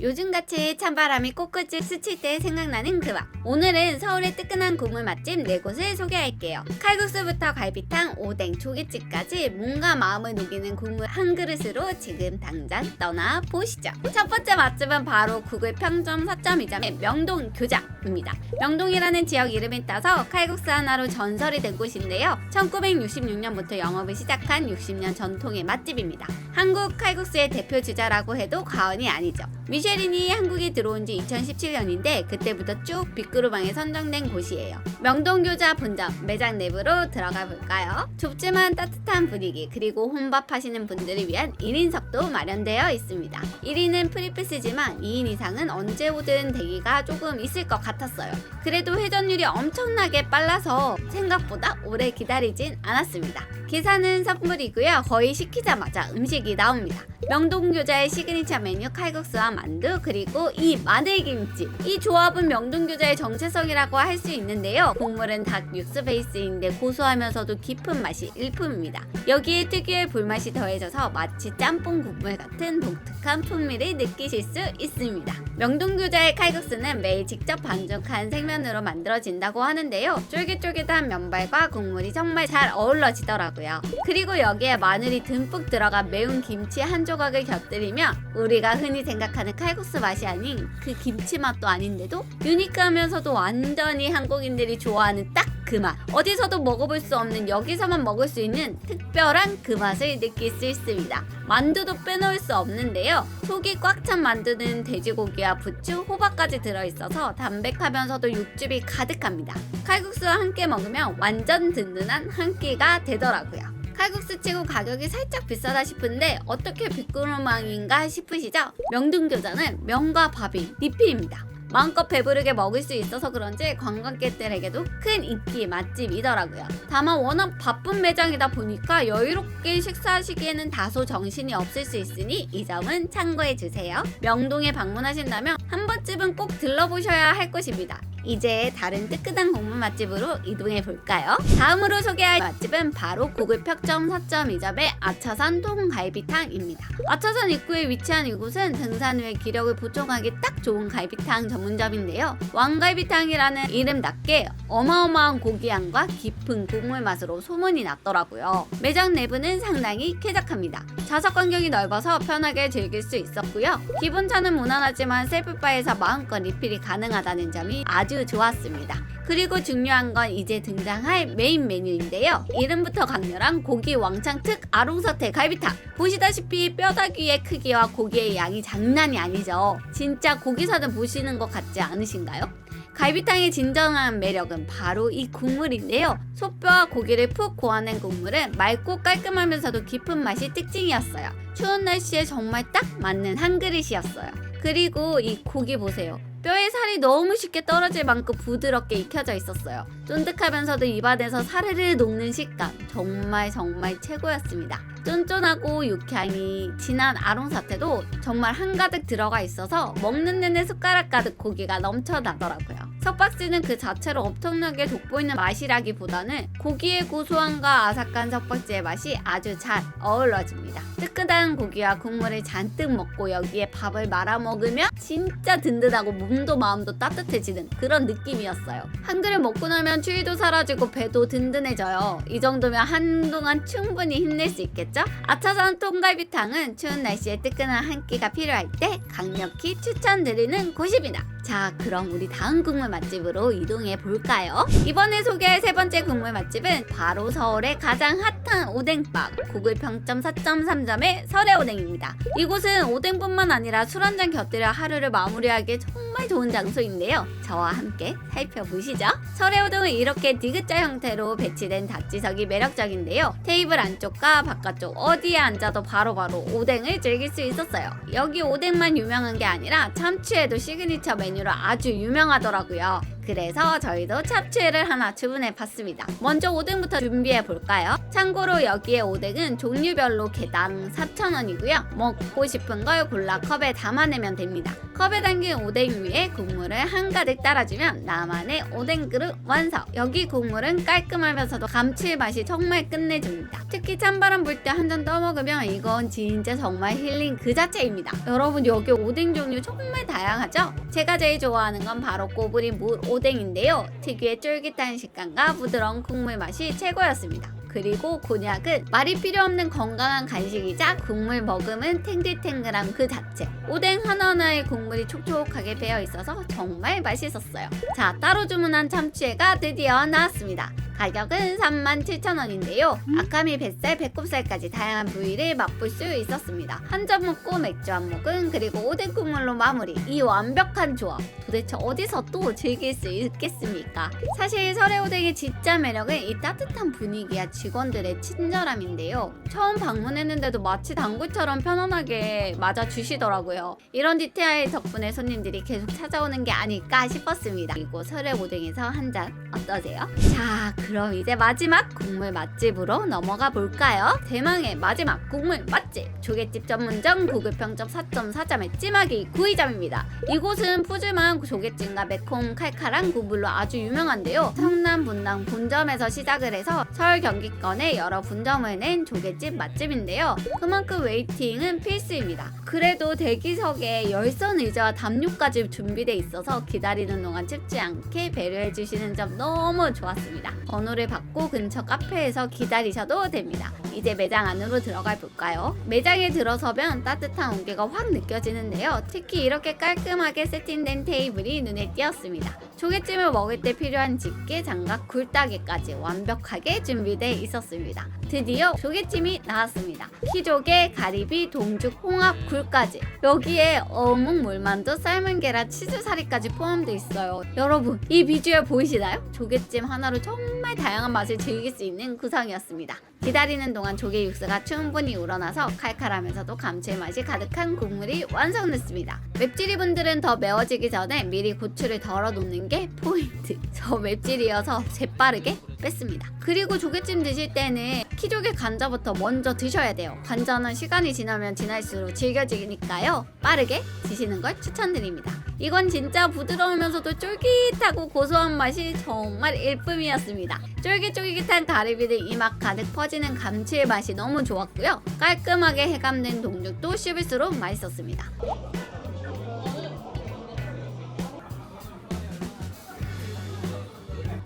요즘같이 찬바람이 코끝을 스칠 때 생각나는 그 맛. 오늘은 서울의 뜨끈한 국물 맛집 4곳을 소개할게요. 칼국수부터 갈비탕, 오뎅, 조깃집까지 몸과 마음을 녹이는 국물 한 그릇으로 지금 당장 떠나보시죠. 첫 번째 맛집은 바로 구글 평점 4.2점의 명동 교자입니다. 명동이라는 지역 이름에 따서 칼국수 하나로 전설이 된 곳인데요. 1966년부터 영업을 시작한 60년 전통의 맛집입니다. 한국 칼국수의 대표 주자라고 해도 과언이 아니죠. 미쉐린이 한국에 들어온 지 2017년인데 그때부터 쭉 빅그루방에 선정된 곳이에요. 명동교자 본점 매장 내부로 들어가 볼까요? 좁지만 따뜻한 분위기 그리고 혼밥하시는 분들을 위한 1인석도 마련되어 있습니다. 1인은 프리패스지만 2인 이상은 언제 오든 대기가 조금 있을 것 같았어요. 그래도 회전율이 엄청나게 빨라서 생각보다 오래 기다리진 않았습니다. 계산은 선물이고요. 거의 시키자마자 음식이 나옵니다. 명동교자의 시그니처 메뉴 칼국수와 만두 그리고 이 마늘김치, 이 조합은 명동교자의 정체성이라고 할 수 있는데요. 국물은 닭 육수 베이스인데 고소하면서도 깊은 맛이 일품입니다. 여기에 특유의 불맛이 더해져서 마치 짬뽕 국물 같은 독특한 풍미를 느끼실 수 있습니다. 명동교자의 칼국수는 매일 직접 반죽한 생면으로 만들어진다고 하는데요. 쫄깃쫄깃한 면발과 국물이 정말 잘 어우러지더라고요. 그리고 여기에 마늘이 듬뿍 들어간 매운 김치 한 조각을 곁들이면 우리가 흔히 생각하는 칼국수 맛이 아닌 그 김치 맛도 아닌데도 유니크하면서도 완전히 한국인들이 좋아하는 딱 그 맛. 어디서도 먹어볼 수 없는 여기서만 먹을 수 있는 특별한 그 맛을 느낄 수 있습니다. 만두도 빼놓을 수 없는데요. 속이 꽉 찬 만두는 돼지고기와 부추, 호박까지 들어있어서 담백하면서도 육즙이 가득합니다. 칼국수와 함께 먹으면 완전 든든한 한 끼가 되더라고요. 칼국수 치고 가격이 살짝 비싸다 싶은데 어떻게 빅그루망인가 싶으시죠? 명동교자는 면과 밥이 리필입니다. 마음껏 배부르게 먹을 수 있어서 그런지 관광객들에게도 큰 인기 맛집이더라고요. 다만 워낙 바쁜 매장이다 보니까 여유롭게 식사하시기에는 다소 정신이 없을 수 있으니 이 점은 참고해주세요. 명동에 방문하신다면 한 번쯤은 꼭 들러보셔야 할 곳입니다. 이제 다른 뜨끈한 국물 맛집으로 이동해 볼까요? 다음으로 소개할 맛집은 바로 구글 평점 4.2점의 아차산 통갈비탕입니다. 아차산 입구에 위치한 이곳은 등산 후에 기력을 보충하기 딱 좋은 갈비탕 전문점인데요. 왕갈비탕이라는 이름답게 어마어마한 고기향과 깊은 국물 맛으로 소문이 났더라고요. 매장 내부는 상당히 쾌적합니다. 좌석 간격이 넓어서 편하게 즐길 수 있었고요. 기본차는 무난하지만 셀프바에서 마음껏 리필이 가능하다는 점이 아주 좋았습니다. 그리고 중요한 건 이제 등장할 메인 메뉴인데요. 이름부터 강렬한 고기 왕창 특 아롱사태 갈비탕. 보시다시피 뼈다귀의 크기와 고기의 양이 장난이 아니죠. 진짜 고기사는 보시는 것 같지 않으신가요? 갈비탕의 진정한 매력은 바로 이 국물인데요. 소뼈와 고기를 푹 고아낸 국물은 맑고 깔끔하면서도 깊은 맛이 특징이었어요. 추운 날씨에 정말 딱 맞는 한 그릇이었어요. 그리고 이 고기 보세요. 뼈에 살이 너무 쉽게 떨어질 만큼 부드럽게 익혀져 있었어요. 쫀득하면서도 입안에서 사르르 녹는 식감 정말 최고였습니다. 쫀쫀하고 육향이 진한 아롱사태도 정말 한가득 들어가 있어서 먹는 내내 숟가락 가득 고기가 넘쳐나더라고요. 석박지는 그 자체로 엄청나게 돋보이는 맛이라기보다는 고기의 고소함과 아삭한 석박지의 맛이 아주 잘 어우러집니다. 뜨끈한 고기와 국물을 잔뜩 먹고 여기에 밥을 말아 먹으면 진짜 든든하고 몸도 마음도 따뜻해지는 그런 느낌이었어요. 한 그릇 먹고 나면 추위도 사라지고 배도 든든해져요. 이 정도면 한동안 충분히 힘낼 수 있겠죠? 아차산 통갈비탕은 추운 날씨에 뜨끈한 한 끼가 필요할 때 강력히 추천드리는 곳입니다. 자, 그럼 우리 다음 국물 맛집으로 이동해 볼까요? 이번에 소개할 세 번째 국물 맛집은 바로 서울의 가장 핫한 오뎅밥 구글 평점 4.3점의 설해오뎅입니다. 이곳은 오뎅뿐만 아니라 술 한잔 곁들여 하루를 마무리하기에 정말 좋은 장소인데요. 저와 함께 살펴보시죠. 설해오뎅은 이렇게 디귿자 형태로 배치된 다찌석이 매력적인데요. 테이블 안쪽과 바깥쪽 어디에 앉아도 바로바로 오뎅을 즐길 수 있었어요. 여기 오뎅만 유명한 게 아니라 참치에도 시그니처 메뉴로 아주 유명하더라고요. 그래서 저희도 잡채를 하나 주문해 봤습니다. 먼저 오뎅부터 준비해 볼까요? 참고로 여기에 오뎅은 종류별로 개당 4,000원이고요. 먹고 싶은 걸 골라 컵에 담아내면 됩니다. 컵에 담긴 오뎅 위에 국물을 한가득 따라주면 나만의 오뎅 그릇 완성! 여기 국물은 깔끔하면서도 감칠맛이 정말 끝내줍니다. 특히 찬바람 불 때 한 잔 떠먹으면 이건 진짜 정말 힐링 그 자체입니다. 여러분 여기 오뎅 종류 정말 다양하죠? 제가 제일 좋아하는 건 바로 꼬부리 물 오뎅인데요. 특유의 쫄깃한 식감과 부드러운 국물 맛이 최고였습니다. 그리고 곤약은 말이 필요 없는 건강한 간식이자 국물 머금은 탱글탱글함 그 자체. 오뎅 하나하나에 국물이 촉촉하게 배어 있어서 정말 맛있었어요. 자, 따로 주문한 참치회가 드디어 나왔습니다. 가격은 37,000원인데요. 아카미 뱃살, 배꼽살까지 다양한 부위를 맛볼 수 있었습니다. 한 잔 먹고 맥주 한 모금 그리고 오뎅 국물로 마무리. 이 완벽한 조합. 도대체 어디서 또 즐길 수 있겠습니까? 사실 설의 오뎅의 진짜 매력은 이 따뜻한 분위기와 직원들의 친절함인데요. 처음 방문했는데도 마치 단골처럼 편안하게 맞아주시더라고요. 이런 디테일 덕분에 손님들이 계속 찾아오는 게 아닐까 싶었습니다. 그리고 설의 오뎅에서 한 잔 어떠세요? 자, 그럼 이제 마지막 국물 맛집으로 넘어가 볼까요? 대망의 마지막 국물 맛집! 조개집 전문점 고급평점 4.4점의 찜하기 구이점입니다. 이곳은 푸짐한 조개찜과 매콤 칼칼한 국물로 아주 유명한데요. 성남 분당 본점에서 시작을 해서 서울 경기권에 여러 분점을 낸 조개집 맛집인데요. 그만큼 웨이팅은 필수입니다. 그래도 대기석에 열선 의자와 담요까지 준비돼 있어서 기다리는 동안 춥지 않게 배려해 주시는 점 너무 좋았습니다. 번호를 받고 근처 카페에서 기다리셔도 됩니다. 이제 매장 안으로 들어가 볼까요? 매장에 들어서면 따뜻한 온기가 확 느껴지는데요. 특히 이렇게 깔끔하게 세팅된 테이블이 눈에 띄었습니다. 조개찜을 먹을 때 필요한 집게, 장갑, 굴따개까지 완벽하게 준비되어 있었습니다. 드디어 조개찜이 나왔습니다. 키조개, 가리비, 동죽, 홍합, 굴까지. 여기에 어묵, 물만두, 삶은 계란, 치즈사리까지 포함되어 있어요. 여러분, 이 비주얼 보이시나요? 조개찜 하나로 정말 다양한 맛을 즐길 수 있는 구성이었습니다. 기다리는 동안 조개 육수가 충분히 우러나서 칼칼하면서도 감칠맛이 가득한 국물이 완성됐습니다. 맵찔이 분들은 더 매워지기 전에 미리 고추를 덜어 놓는 게 포인트. 저 맵찔이어서 재빠르게 뺐습니다. 그리고 조개찜 드실 때는 키조개 간자부터 먼저 드셔야 돼요. 간자는 시간이 지나면 지날수록 질겨지니까요. 빠르게 드시는 걸 추천드립니다. 이건 진짜 부드러우면서도 쫄깃하고 고소한 맛이 정말 일품이었습니다. 쫄깃쫄깃한 가리비는 입맛 가득 퍼지는 감칠맛이 너무 좋았고요. 깔끔하게 해감된 동죽도 씹을수록 맛있었습니다.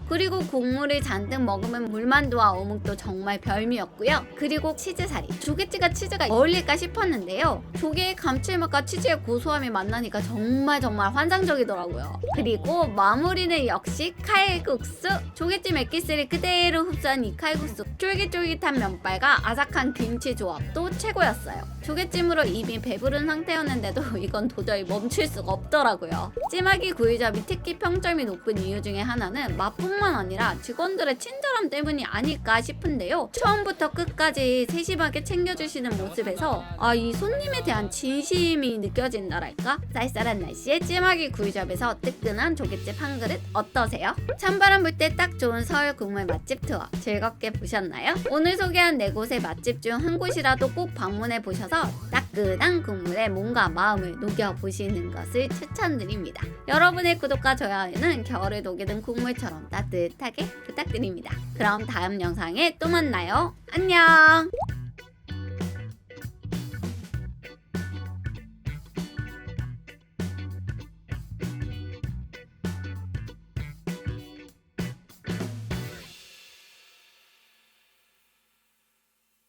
그리고 국물을 잔뜩 먹으면 물만두와 어묵도 정말 별미였고요. 그리고 치즈사리. 조개찜과 치즈가 어울릴까 싶었는데요. 조개의 감칠맛과 치즈의 고소함이 만나니까 정말 환상적이더라고요. 그리고 마무리는 역시 칼국수. 조개찜 액기스를 그대로 흡수한 이 칼국수. 쫄깃쫄깃한 면발과 아삭한 김치 조합도 최고였어요. 조개찜으로 이미 배부른 상태였는데도 이건 도저히 멈출 수가 없더라고요. 찜하기 구이점이 특히 평점이 높은 이유 중에 하나는 맛뿐만 아니라 직원들의 친절함 때문이 아닐까 싶은데요. 처음부터 끝까지 세심하게 챙겨주시는 모습에서 이 손님에 대한 진심이 느껴진다랄까? 쌀쌀한 날씨에 찜하기 구이점에서 뜨끈한 조개찜 한 그릇 어떠세요? 찬바람 불 때 딱 좋은 서울 국물 맛집 투어 즐겁게 보셨나요? 오늘 소개한 4곳의 맛집 중 한 곳이라도 꼭 방문해 보셔서 따끈한 국물에 몸과 마음을 녹여보시는 것을 추천드립니다. 여러분의 구독과 좋아요는 겨울을 녹이는 국물처럼 따뜻하게 부탁드립니다. 그럼 다음 영상에 또 만나요. 안녕!